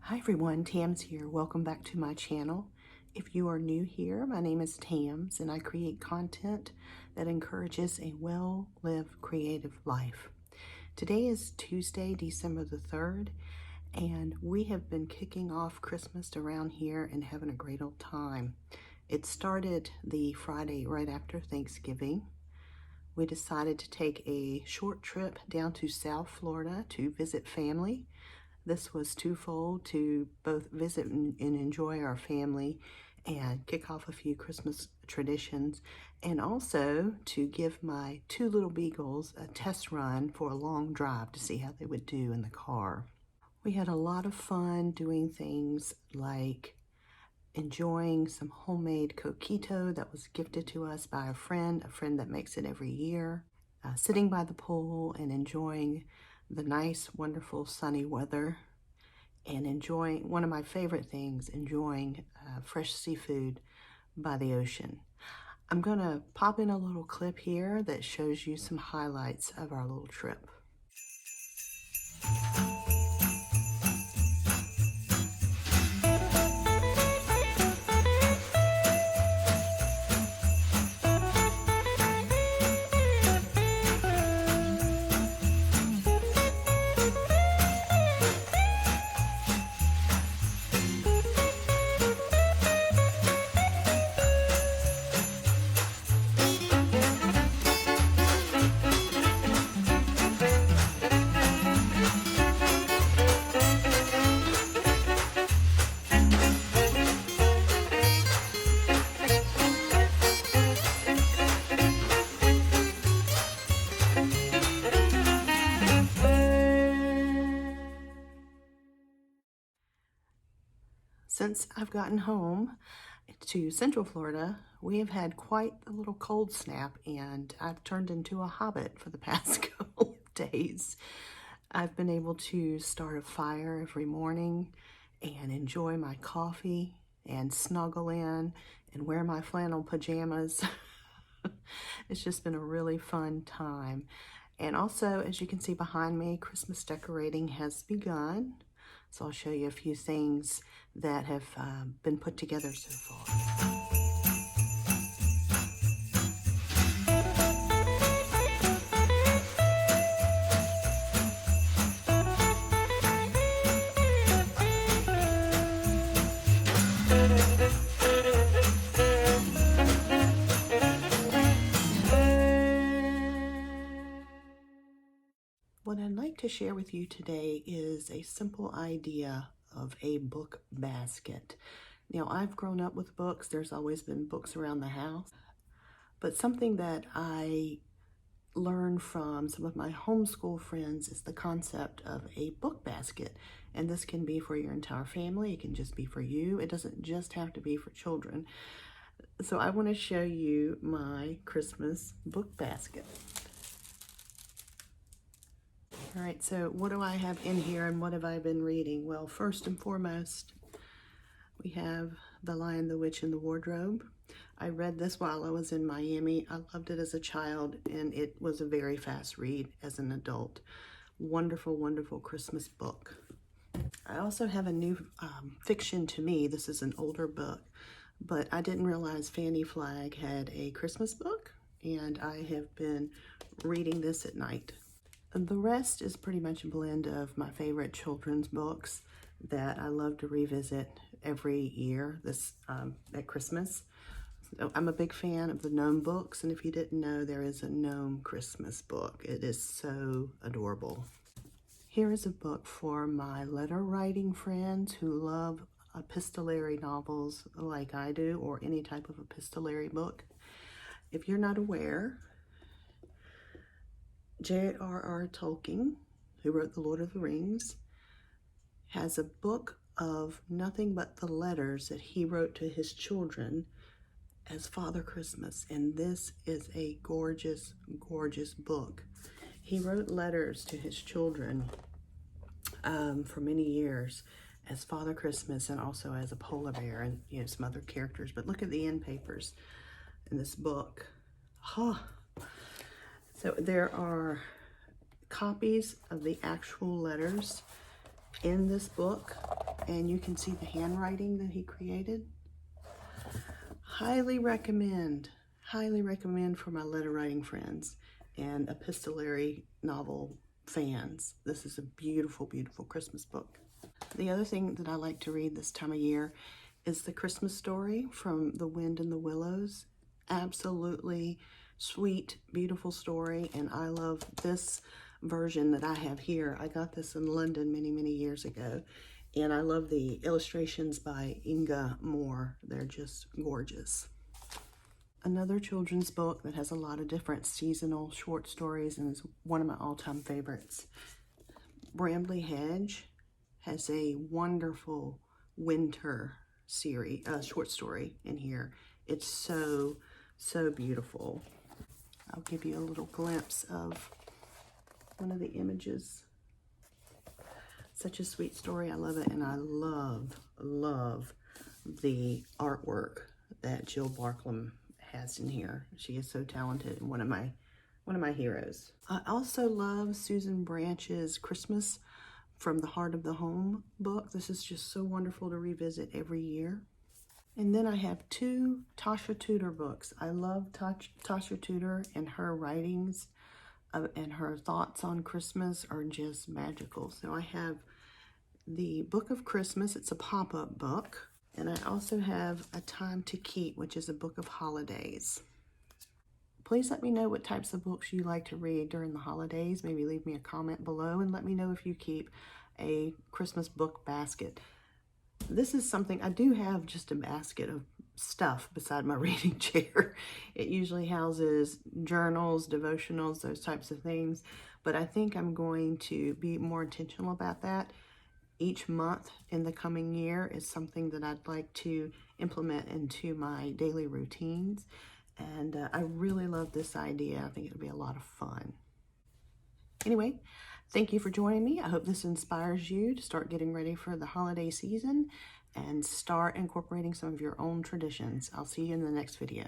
Hi everyone, Tams here. Welcome back to my channel. If you are new here, my name is Tams and I create content that encourages a well-lived creative life. Today is Tuesday, December the 3rd, and we have been kicking off Christmas around here and having a great old time. It started the Friday right after Thanksgiving. We decided to take a short trip down to South Florida to visit family. This was twofold: to both visit and enjoy our family and kick off a few Christmas traditions, and also to give my two little beagles a test run for a long drive to see how they would do in the car. We had a lot of fun doing things like enjoying some homemade coquito that was gifted to us by a friend that makes it every year, sitting by the pool and enjoying the nice, wonderful sunny weather, and enjoying, one of my favorite things, enjoying fresh seafood by the ocean. I'm gonna pop in a little clip here that shows you some highlights of our little trip. Since I've gotten home to Central Florida, we have had quite a little cold snap, and I've turned into a hobbit for the past couple of days. I've been able to start a fire every morning and enjoy my coffee and snuggle in and wear my flannel pajamas. It's just been a really fun time. And also, as you can see behind me, Christmas decorating has begun. So I'll show you a few things that have been put together so far. What I'd like to share with you today is a simple idea of a book basket. Now, I've grown up with books. There's always been books around the house. But something that I learned from some of my homeschool friends is the concept of a book basket. And this can be for your entire family. It can just be for you. It doesn't just have to be for children. So I want to show you my Christmas book basket. All right, so what do I have in here and what have I been reading? Well, first and foremost, we have The Lion, the Witch, and the Wardrobe. I read this while I was in Miami. I loved it as a child, and it was a very fast read as an adult. Wonderful, wonderful Christmas book. I also have a new fiction to me. This is an older book, but I didn't realize Fannie Flagg had a Christmas book, and I have been reading this at night. The rest is pretty much a blend of my favorite children's books that I love to revisit every year at Christmas. So I'm a big fan of the gnome books, and if you didn't know, there is a gnome Christmas book. It is so adorable. Here is a book for my letter writing friends who love epistolary novels like I do, or any type of epistolary book. If you're not aware, J.R.R. Tolkien, who wrote The Lord of the Rings, has a book of nothing but the letters that he wrote to his children as Father Christmas, and this is a gorgeous, gorgeous book. He wrote letters to his children for many years as Father Christmas, and also as a polar bear, and some other characters. But look at the end papers in this book. So there are copies of the actual letters in this book. and you can see the handwriting that he created. Highly recommend for my letter writing friends and epistolary novel fans. This is a beautiful, beautiful Christmas book. The other thing that I like to read this time of year is The Christmas Story from The Wind and the Willows. Absolutely sweet, beautiful story, and I love this version that I have here. I got this in London many, many years ago, and I love the illustrations by Inga Moore. They're just gorgeous. Another children's book that has a lot of different seasonal short stories and is one of my all-time favorites. Bramley Hedge has a wonderful winter series, short story in here. It's so, so beautiful. I'll give you a little glimpse of one of the images. Such a sweet story. I love it, and I love the artwork that Jill Barklam has in here. She is so talented and one of my heroes. I also love Susan Branch's Christmas from the Heart of the Home book. This is just so wonderful to revisit every year. And then I have two Tasha Tudor books. I love Tasha Tudor, and her writings and her thoughts on Christmas are just magical. So I have the Book of Christmas. It's a pop-up book. And I also have A Time to Keep, which is a book of holidays. Please let me know what types of books you like to read during the holidays. Maybe leave me a comment below and let me know if you keep a Christmas book basket. This is something, I do have just a basket of stuff beside my reading chair. It usually houses journals, devotionals, those types of things. But I think I'm going to be more intentional about that. Each month in the coming year is something that I'd like to implement into my daily routines. And I really love this idea. I think it'll be a lot of fun. Anyway, thank you for joining me. I hope this inspires you to start getting ready for the holiday season and start incorporating some of your own traditions. I'll see you in the next video.